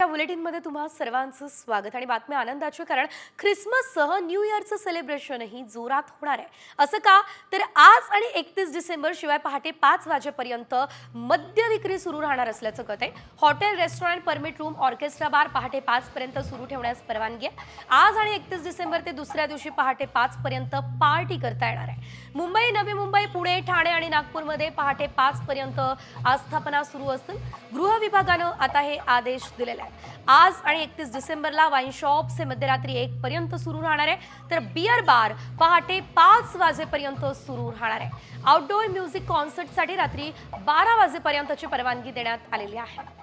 बुलेटिनमध्ये तुम्हा सर्वांचं स्वागत आणि बातम्या आनंदाची, कारण ख्रिसमससह न्यू इयरचं सेलिब्रेशनही जोरात होणार आहे. असं का? तर आज आणि 31 डिसेंबर शिवाय पहाटे 5 वाजेपर्यंत मद्य विक्री सुरू राहणार असल्याचं कळतंय. Hotel, restaurant, permit room, orchestra bar पहाटे 5 पर्यंत सुरू ठेवण्यास परवानगी आहे. आज आणि 31 डिसेंबर ते दुसऱ्या दिवशी पहाटे 5 पर्यंत पार्टी करता येणार आहे. मुंबई, नवी मुंबई, पुणे, ठाणे आणि नागपूरमध्ये पहाटे 5 पर्यंत आस्थापना सुरू असतील. गृह विभागानं आता हे आदेश दिलेले आहेत. आज आणि 31 डिसेंबरला वाईन शॉप्स हे मध्यरात्री 1 पर्यंत सुरू राहणार आहे, तर बियर बार पहाटे 5 वाजेपर्यंत सुरू राहणार आहे. आउटडोअर म्युझिक कॉन्सर्टसाठी रात्री 12 वाजेपर्यंतची परवानगी देण्यात आलेली आहे.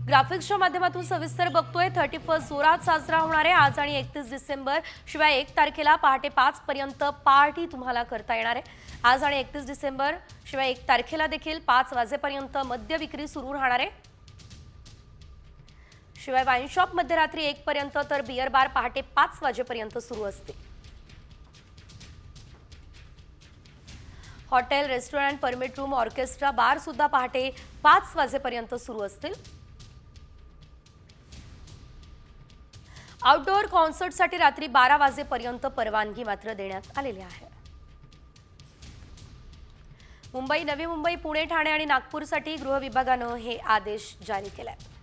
ग्राफिक्सच्या माध्यमातून सविस्तर बघतोय. 31 जोरात साजरा होणार आहे. आज आणि 31 डिसेंबर शिवाय 1 तारखेला पहाटे 5 पर्यंत पार्टी तुम्हाला करता येणार आहे. आज आणि 31 डिसेंबर शिवाय 1 तारखेला देखील 5 वाजेपर्यंत मद्य विक्री सुरू राहणार आहे. शिवाय वाईन शॉप मध्यरात्री 1 पर्यंत, तर बियर बार पहाटे 5 वाजेपर्यंत सुरू असते. Hotel, restaurant, permit room, orchestra bar सुद्धा पहाटे 5 वाजेपर्यंत सुरू असतील. आउटडोअर कॉन्सर्टसाठी रात्री 12 वाजेपर्यंत परवानगी मात्र देण्यात आलेली आहे. मुंबई, नवी मुंबई, पुणे, ठाणे आणि नागपूरसाठी गृह विभागानं हे आदेश जारी केले आहेत.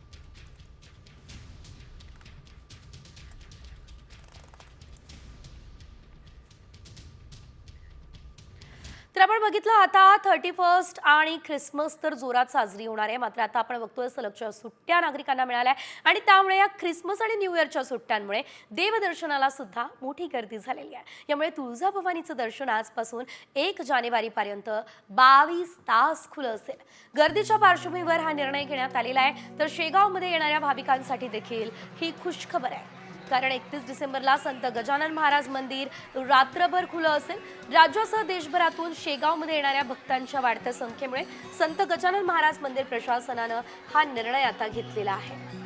तर आपण बघितलं आता 31 आणि ख्रिसमस तर जोरात साजरी होणार आहे. मात्र आता आपण बघतोय सलगच्या सुट्ट्या नागरिकांना मिळाल्या आणि त्यामुळे या ख्रिसमस आणि न्यू इयरच्या सुट्ट्यांमुळे देवदर्शनाला सुद्धा मोठी गर्दी झालेली आहे. यामुळे तुळजाभवानीचं दर्शन आजपासून 1 जानेवारीपर्यंत 22 तास खुलं असेल. गर्दीच्या पार्श्वभूमीवर हा निर्णय घेण्यात आलेला आहे. तर शेगावमध्ये येणाऱ्या भाविकांसाठी देखील ही खुशखबर आहे, कारण 31 डिसेंबरला संत गजानन महाराज मंदिर रात्रभर खुलं असेल. राज्यासह देशभरातून शेगावमध्ये येणाऱ्या भक्तांच्या वाढत्या संख्येमुळे संत गजानन महाराज मंदिर प्रशासनानं हा निर्णय आता घेतलेला आहे.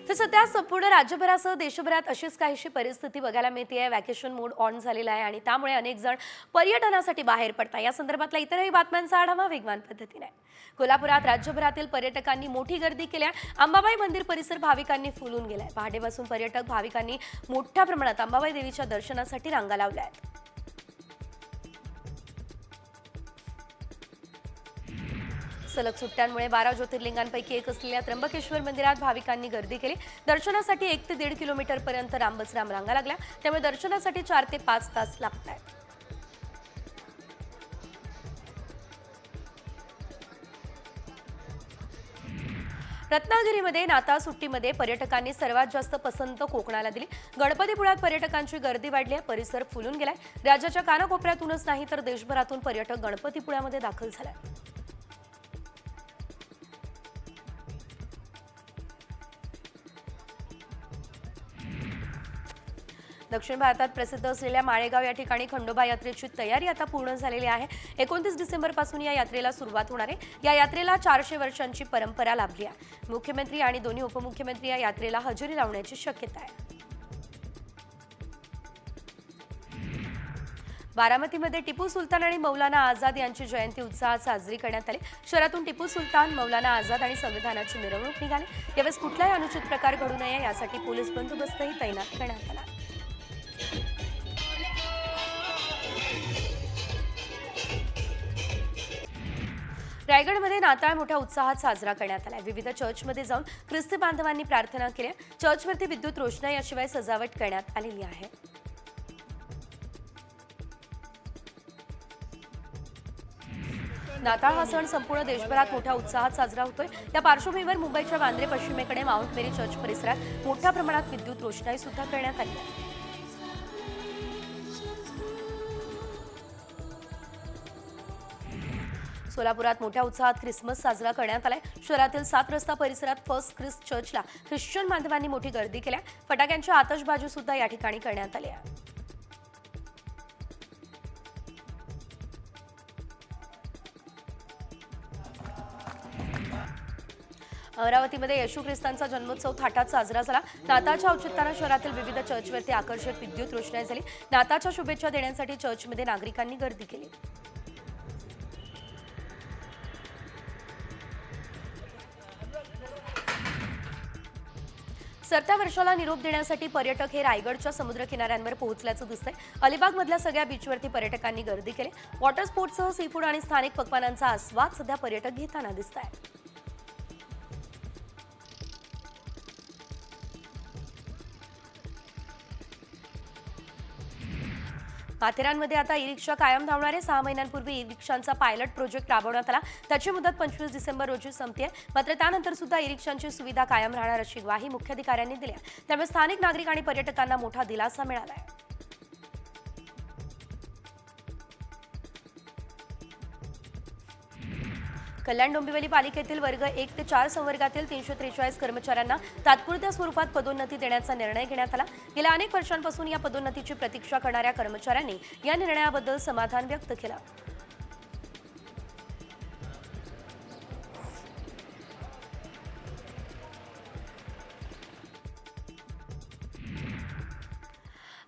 तर सध्या संपूर्ण राज्यभरासह देशभरात अशीच काहीशी परिस्थिती बघायला मिळते. वॅकेशन मोड ऑन झालेला आहे आणि त्यामुळे अनेक जण पर्यटनासाठी बाहेर पडतात. या संदर्भातल्या इतरही बातम्यांचा आढावा वेगवान पद्धतीने. कोल्हापुरात राज्यभरातील पर्यटकांनी मोठी गर्दी केली. अंबाबाई मंदिर परिसर भाविकांनी फुलून गेलाय. पहाटेपासून पर्यटक भाविकांनी मोठ्या प्रमाणात अंबाबाई देवीच्या दर्शनासाठी रांगा लावल्या आहेत. सलग सुट्ट्यांमुळे 12 ज्योतिर्लिंगांपैकी एक असलेल्या त्र्यंबकेश्वर मंदिरात भाविकांनी गर्दी केली. दर्शनासाठी 1 ते 1.5 किलोमीटर पर्यंत रांबचराम रांगा लागल्या. त्यामुळे दर्शनासाठी 4 ते 5 तास लागत आहेत. रत्नागिरीमध्ये नाताळ सुट्टीमध्ये पर्यटकांनी सर्वात जास्त पसंत कोकणाला दिली. गणपतीपुळ्यात पर्यटकांची गर्दी वाढली आहे. परिसर फुलून गेलाय. राज्याच्या कानाकोपऱ्यातूनच नाही तर देशभरातून पर्यटक गणपतीपुळ्यामध्ये दाखल झाले. दक्षिण भारतात प्रसिद्ध असलेल्या माळेगाव या ठिकाणी खंडोबा यात्रेची तयारी आता पूर्ण झालेली आहे. 29 डिसेंबरपासून या यात्रेला सुरुवात होणार आहे. या यात्रेला 400 वर्षांची परंपरा लाभली आहे. मुख्यमंत्री आणि दोन्ही उपमुख्यमंत्री या यात्रेला हजेरी लावण्याची शक्यता आहे. बारामतीमध्ये टिपू सुलतान आणि मौलाना आझाद यांची जयंती उत्साहात साजरी करण्यात आली. शहरातून टिपू सुलतान, मौलाना आझाद आणि संविधानाची मिरवणूक निघाली. यावेळेस कुठलाही अनुचित प्रकार घडू नये यासाठी पोलीस बंदोबस्तही तैनात करण्यात आला. रायगडमध्ये नाताळ मोठ्या उत्साहात साजरा करण्यात आला. विविध चर्चमध्ये जाऊन ख्रिस्ती बांधवांनी प्रार्थना केल्या. चर्चवरती विद्युत रोषणाई याशिवाय सजावट करण्यात आलेली आहे. नाताळ हा सण संपूर्ण देशभरात मोठ्या उत्साहात साजरा होतोय. त्या पार्श्वभूमीवर मुंबईच्या वांद्रे पश्चिमेकडे माउंट मेरी चर्च परिसरात मोठ्या प्रमाणात विद्युत रोषणाई सुद्धा करण्यात आली आहे. सोलापुरात मोठ्या उत्साहात ख्रिसमस साजरा करण्यात आलाय. शहरातील 7 रस्ता परिसरात फर्स्ट ख्रिस्ट चर्चला ख्रिश्चन बांधवांनी मोठी गर्दी केली. फटाक्यांची आतषबाजी सुद्धा या ठिकाणी करण्यात आली आहे. अमरावतीमध्ये येशू ख्रिस्तांचा जन्मोत्सव थाटात साजरा झाला. नाताळच्या औचित्यानं शहरातील विविध चर्चवरती आकर्षक विद्युत रोषणाई झाली. नाताळच्या शुभेच्छा देण्यासाठी चर्चमध्ये नागरिकांनी गर्दी केली. सरत्या वर्षाला निरोप देण्यासाठी पर्यटक हे रायगडच्या समुद्र किनाऱ्यांवर पोहोचल्याचं दिसतंय. अलिबागमधल्या सगळ्या बीचवरती पर्यटकांनी गर्दी केली. वॉटर स्पोर्ट्ससह सी फूड आणि स्थानिक पक्वानांचा आस्वाद सध्या पर्यटक घेताना दिसत आहेत. माथेरानमध्ये आता ई रिक्षा कायम धावणार आहे. 6 महिन्यांपूर्वी ई रिक्षांचा पायलट प्रोजेक्ट राबवण्यात आला. त्याची मुदत 25 डिसेंबर रोजी संपते. मात्र त्यानंतर सुद्धा ई रिक्षांची सुविधा कायम राहणार अशी ग्वाही मुख्याधिकाऱ्यांनी दिली आहे. त्यामुळे स्थानिक नागरिक आणि पर्यटकांना मोठा दिलासा मिळाला आहे. कल्याण डोंबिवली पालिकेतील वर्ग 1 ते 4 संवर्गातील 343 कर्मचाऱ्यांना तात्पुरत्या स्वरूपात पदोन्नती देण्याचा निर्णय घेण्यात आला. गेल्या अनेक वर्षांपासून या पदोन्नतीची प्रतीक्षा करणाऱ्या कर्मचाऱ्यांनी या निर्णयाबद्दल समाधान व्यक्त केलं.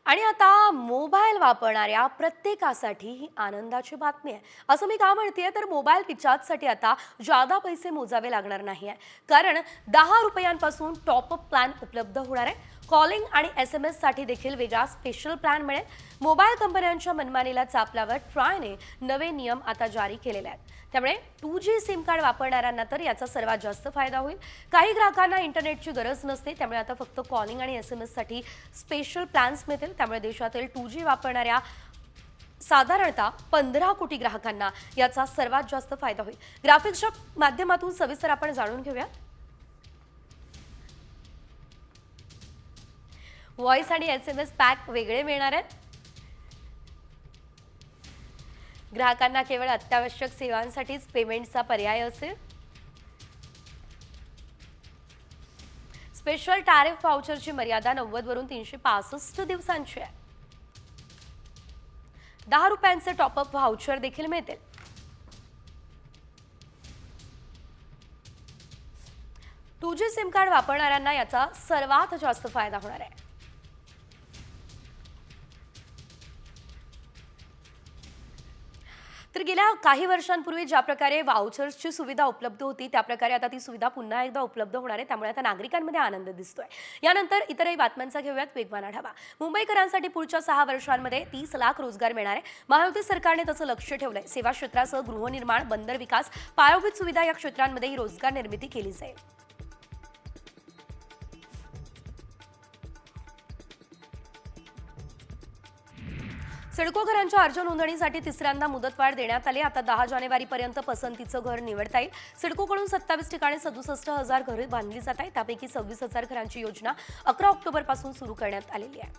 आणि आता मोबाईल वापरणाऱ्या प्रत्येकासाठी ही आनंदाची बातमी आहे. असं मी का म्हणतेय तर मोबाईल रिचार्जसाठी आता जादा पैसे मोजावे लागणार नाही आहे. कारण 10 रुपयांपासून टॉपअप प्लॅन उपलब्ध होणार आहे. कॉलिंग आणि SMS साठी देखील वेगळा स्पेशल प्लॅन मिळेल. मोबाईल कंपन्यांच्या मनमानीला चापल्यावर ट्रायने नवे नियम आता जारी केलेले आहेत. त्यामुळे 2G सिम कार्ड वापरणाऱ्यांना तर याचा सर्वात जास्त फायदा होईल. काही ग्राहकांना इंटरनेटची गरज नसते, त्यामुळे आता फक्त कॉलिंग आणि SMS साठी स्पेशल प्लॅन्स मिळतील. त्यामुळे देशातील 2G वापरणाऱ्या साधारणतः 15 कोटी ग्राहकांना याचा सर्वात जास्त फायदा होईल. ग्राफिक्सच्या माध्यमातून सविस्तर आपण जाणून घेऊया. व्हॉइस आणि SMS पॅक वेगळे मिळणार आहेत. ग्राहकांना केवळ अत्यावश्यक सेवांसाठीच पेमेंटचा पर्याय असेल. स्पेशल टॅरिफ व्हाउचरची मर्यादा 90 वरून 365 दिवसांची आहे. 10 रुपयांचे टॉपअप व्हाउचर देखील मिळतील. टू जी सिम कार्ड वापरणाऱ्यांना याचा सर्वात जास्त फायदा होणार आहे. तर गेल्या काही वर्षांपूर्वी ज्या प्रकारे व्हाउचर्सची सुविधा उपलब्ध होती त्या प्रकारे आता ती सुविधा पुन्हा एकदा उपलब्ध होणार आहे. त्यामुळे आता नागरिकांमध्ये आनंद दिसतोय. यानंतर इतरही बातम्यांचा घेऊयात वेगवान आढावा. मुंबईकरांसाठी पुढच्या 6 वर्षांमध्ये 30 लाख रोजगार मिळणार आहे. महायुती सरकारने तसं लक्ष ठेवलंय. सेवा क्षेत्रासह गृहनिर्माण, बंदर विकास, पायाभूत सुविधा या क्षेत्रांमध्ये ही रोजगार निर्मिती केली जाईल. सिडको घरांच्या अर्ज नोंदणीसाठी तिसऱ्यांदा मुदतवाढ देण्यात आली. आता 10 जानेवारीपर्यंत पसंतीचं घर निवडता येईल. सिडकोकडून 27 ठिकाणी 67,000 घरे बांधली जात आहेत. त्यापैकी 26,000 घरांची योजना 11 ऑक्टोबरपासून सुरू करण्यात आलेली आहे.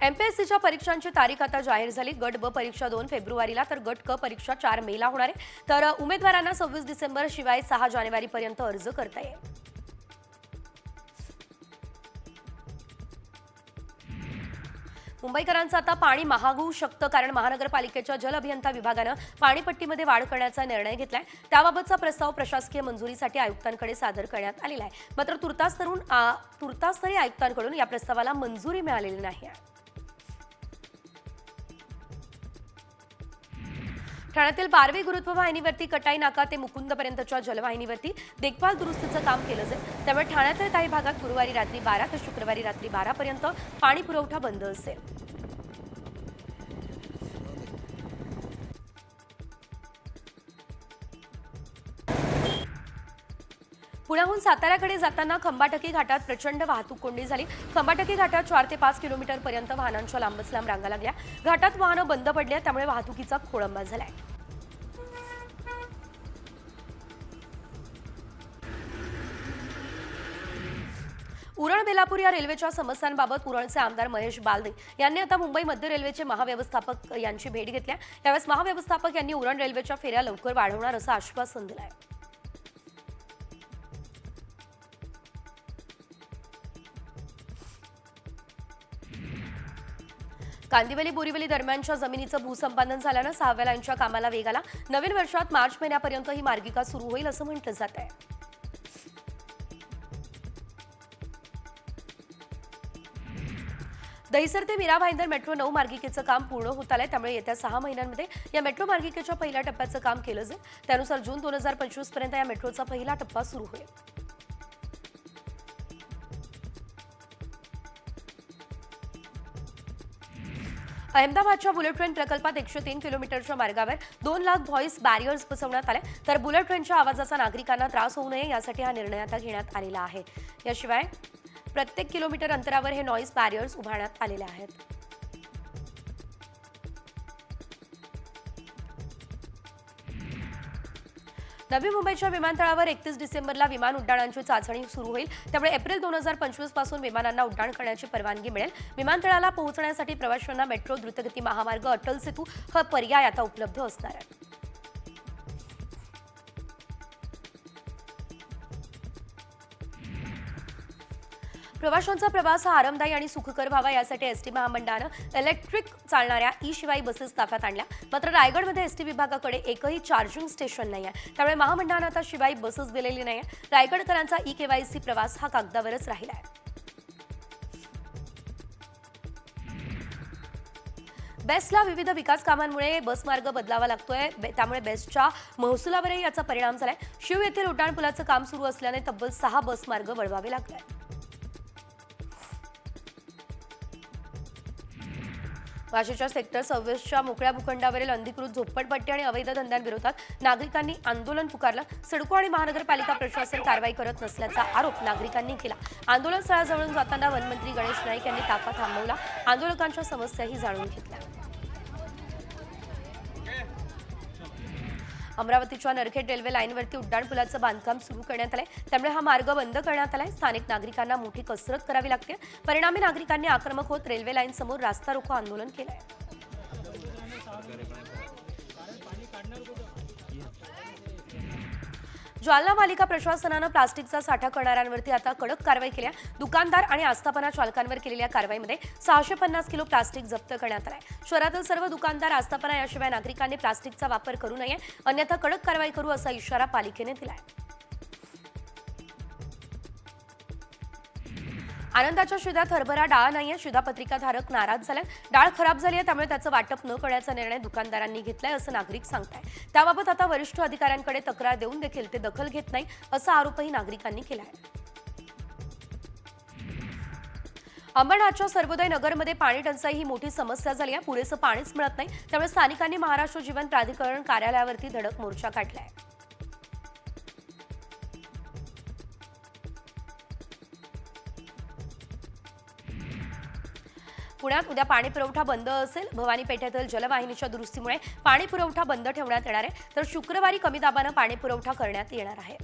MPSCच्या परीक्षांची तारीख आता जाहीर झाली. गट ब परीक्षा 2 फेब्रुवारीला तर गट क परीक्षा 4 मेला होणार आहे. तर उमेदवारांना 26 डिसेंबर शिवाय 6 जानेवारीपर्यंत अर्ज करता येईल. मुंबईकरांचं आता पाणी महाग होऊ शकतं, कारण महानगरपालिकेच्या जल अभियंता विभागानं पाणीपट्टीमध्ये वाढ करण्याचा निर्णय घेतलाय. त्याबाबतचा प्रस्ताव प्रशासकीय मंजुरीसाठी आयुक्तांकडे सादर करण्यात आलेला आहे. मात्र तुर्तास तरी आयुक्तांकडून या प्रस्तावाला मंजुरी मिळालेली नाही आहे. ठाण्यातील बारवे गुरुत्ववाहिनीवरती कटाई नाका ते मुकुंदपर्यंतच्या जलवाहिनीवरती देखभाल दुरुस्तीचं काम केलं जाईल. त्यामुळे ठाण्यातील काही भागात गुरुवारी रात्री 12 तर शुक्रवारी रात्री 12 पर्यंत पाणी पुरवठा बंद असेल. पुण्याहून साताऱ्याकडे जाताना खंबाटकी घाटात प्रचंड वाहतूक कोंडी झाली. खंबाटकी घाटात 4 ते 5 किलोमीटरपर्यंत वाहनांच्या लांबच लांब रांगा लागल्या. घाटात वाहनं बंद पडली, त्यामुळे वाहतुकीचा खोळंबा झालाय. उरण बेलापूर या रेल्वेच्या समस्यांबाबत उरणचे आमदार महेश बालदे यांनी आता मुंबई मध्य रेल्वेचे महाव्यवस्थापक यांची भेट घेतली. यावेळेस महाव्यवस्थापक यांनी उरण रेल्वेच्या फेऱ्या लवकर वाढवणार असं आश्वासन दिलंय. कांदिवली बोरिवली दरम्यानच्या जमिनीचं भूसंपादन झाल्यानं 6व्या लाईनच्या कामाला वेग आला. नवीन वर्षात मार्च महिन्यापर्यंत ही मार्गिका सुरू होईल असं म्हटलं जात आहे. दहिसर ते मीरा भाईंदर मेट्रो 9 मार्गिकेचं काम पूर्ण होत आलंय. त्यामुळे येत्या 6 महिन्यांमध्ये या मेट्रो मार्गिकेच्या पहिल्या टप्प्याचं काम केलं जाईल. त्यानुसार जून 2025 पर्यंत या मेट्रोचा पहिला टप्पा सुरू होईल. अहमदाबादच्या बुलेट ट्रेन प्रकल्पात 103 किलोमीटरच्या मार्गावर 2 लाख व्हॉइस बॅरियर्स बसवण्यात आले. तर बुलेट ट्रेनच्या आवाजाचा नागरिकांना त्रास होऊ नये यासाठी हा निर्णय आता घेण्यात आलेला आहे. याशिवाय प्रत्येक किलोमीटर अंतरावर हे नॉईज बॅरियर्स उभारण्यात आलेले आहेत. नवी मुंबईच्या विमानतळावर 31 डिसेंबरला विमान उड्डाणांची चाचणी सुरू होईल. त्यामुळे एप्रिल 2025 पासून विमानांना उड्डाण करण्याची परवानगी मिळेल. विमानतळाला पोहोचण्यासाठी प्रवाशांना मेट्रो, द्रुतगती महामार्ग, अटल सेतू हा पर्याय आता उपलब्ध असणार आहे. प्रवाशांचा प्रवास हा आरामदायी आणि सुखकर व्हावा यासाठी एसटी महामंडळानं इलेक्ट्रिक चालणाऱ्या ई शिवाई बसेस ताफ्यात आणल्या. मात्र रायगडमध्ये एसटी विभागाकडे एकही चार्जिंग स्टेशन नाही आहे. त्यामुळे महामंडळानं आता शिवाई बसेस दिलेली नाही आहे. रायगडकरांचा ई-केवायसी प्रवास हा कागदावरच राहिला आहे. बेस्टला विविध विकास कामांमुळे बसमार्ग बदलावा लागतोय. त्यामुळे बेस्टच्या महसुलावरही याचा परिणाम झालाय. शिव येथील उड्डाणपुलाचं काम सुरू असल्याने तब्बल 6 बसमार्ग वळवावे लागले. वाशीच्या सेक्टर 26च्या मोकळ्या भूखंडावरील अनधिकृत झोपडपट्टी आणि अवैध धंद्यांविरोधात नागरिकांनी आंदोलन पुकारलं. सिडको आणि महानगरपालिका प्रशासन कारवाई करत नसल्याचा आरोप नागरिकांनी केला. आंदोलन स्थळाजवळून जाताना वनमंत्री गणेश नाईक यांनी ताफा थांबवला. आंदोलकांच्या समस्याही जाणून घेतल्या. अमरावतीच्या नरखेड रेल्वे लाईनवरती उड्डाणपुलाचं बांधकाम सुरू करण्यात आलंय. त्यामुळे हा मार्ग बंद करण्यात आलाय. स्थानिक नागरिकांना मोठी कसरत करावी लागते. परिणामी नागरिकांनी आक्रमक होत रेल्वे लाईन समोर रास्ता रोको आंदोलन केलंय. जालना पालिका प्रशासनानं प्लास्टिकचा साठा करणाऱ्यांवरती आता कडक कारवाई केली आहे. दुकानदार आणि आस्थापना चालकांवर केलेल्या कारवाईमध्ये 650 किलो प्लास्टिक जप्त करण्यात आलाय. शहरातील सर्व दुकानदार, आस्थापना याशिवाय नागरिकांनी प्लास्टिकचा वापर करू नये, अन्यथा कडक कारवाई करू असा इशारा पालिकेने दिलाय. आनंदाच्या शिधात हरभरा डाळ नाहीये. शिधापत्रिकाधारक नाराज झाले. डाळ खराब झाली आहे, त्यामुळे त्याचं वाटप न करण्याचा निर्णय दुकानदारांनी घेतलाय असं नागरिक सांगताय. त्याबाबत आता वरिष्ठ अधिकाऱ्यांकडे तक्रार देऊन देखील ते दखल घेत नाही असा आरोपही नागरिकांनी केलाय. अंबरनाथच्या सर्वोदय नगरमध्ये पाणी टंचाई ही मोठी समस्या झाली आहे. पुरेसं पाणीच मिळत नाही. त्यामुळे स्थानिकांनी महाराष्ट्र जीवन प्राधिकरण कार्यालयावरती धडक मोर्चा काढलाय. पुण्यात उद्या पाणी पुरवठा बंद असेल. भवानी पेठेतील जलवाहिनीच्या दुरुस्तीमुळे पाणी पुरवठा बंद ठेवण्यात येणार आहे. तर शुक्रवारी कमी दाबानं पाणी पुरवठा करण्यात येणार आहे.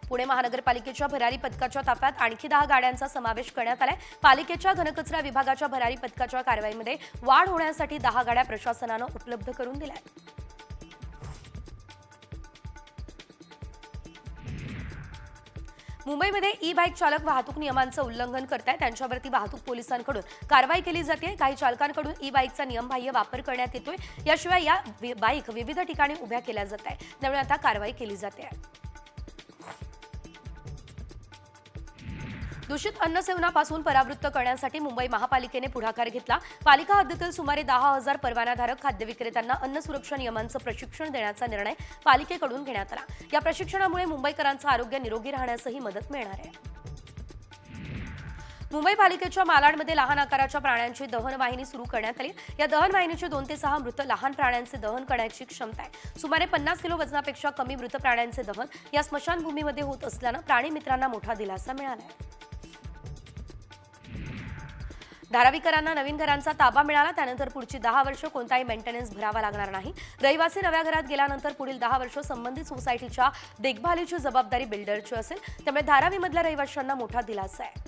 पुणे महानगरपालिकेच्या भरारी पथकाच्या ताफ्यात आणखी 10 गाड्यांचा समावेश करण्यात आलाय. पालिकेच्या घनकचरा विभागाच्या भरारी पथकाच्या कारवाईमध्ये वाढ होण्यासाठी 10 गाड्या प्रशासनानं उपलब्ध करून दिल्या आहेत. मुंबईमध्ये ई बाईक चालक वाहतूक नियमांचं उल्लंघन करतायत. त्यांच्यावरती वाहतूक पोलिसांकडून कारवाई केली जाते. काही चालकांकडून ई बाईकचा नियमबाह्य वापर करण्यात येतोय. याशिवाय या बाईक विविध ठिकाणी उभ्या केल्या जात आहेत. त्यामुळे आता कारवाई केली जाते. दूषित अन्नसेवनापासून परावृत्त करण्यासाठी मुंबई महापालिकेने पुढाकार घेतला. पालिका हद्दीतील सुमारे 10,000 परवानाधारक खाद्य विक्रेत्यांना अन्न सुरक्षा नियमांचं प्रशिक्षण देण्याचा निर्णय पालिकेकडून घेण्यात आला. या प्रशिक्षणामुळे मुंबईकरांचं आरोग्य निरोगी राहण्यासही मदत मिळणार आहे. मुंबई पालिकेच्या मालाडमध्ये लहान आकाराच्या प्राण्यांची दहन वाहिनी सुरू करण्यात आली. या दहन वाहिनीची 2 ते 6 मृत लहान प्राण्यांचे दहन करण्याची क्षमता आहे. सुमारे 50 किलो वजनापेक्षा कमी मृत प्राण्यांचे दहन या स्मशानभूमीमध्ये होत असल्यानं प्राणी मित्रांना मोठा दिलासा मिळाला आहे. धारावीकरांना नवीन घरांचा ताबा मिळाला. त्यानंतर पुढची 10 वर्ष कोणताही मेंटेनन्स भरावा लागणार नाही. रहिवासी नव्या घरात गेल्यानंतर पुढील 10 वर्ष संबंधित सोसायटीच्या देखभालीची जबाबदारी बिल्डरची असेल. त्यामुळे धारावीमधल्या रहिवाशांना मोठा दिलासा आहे.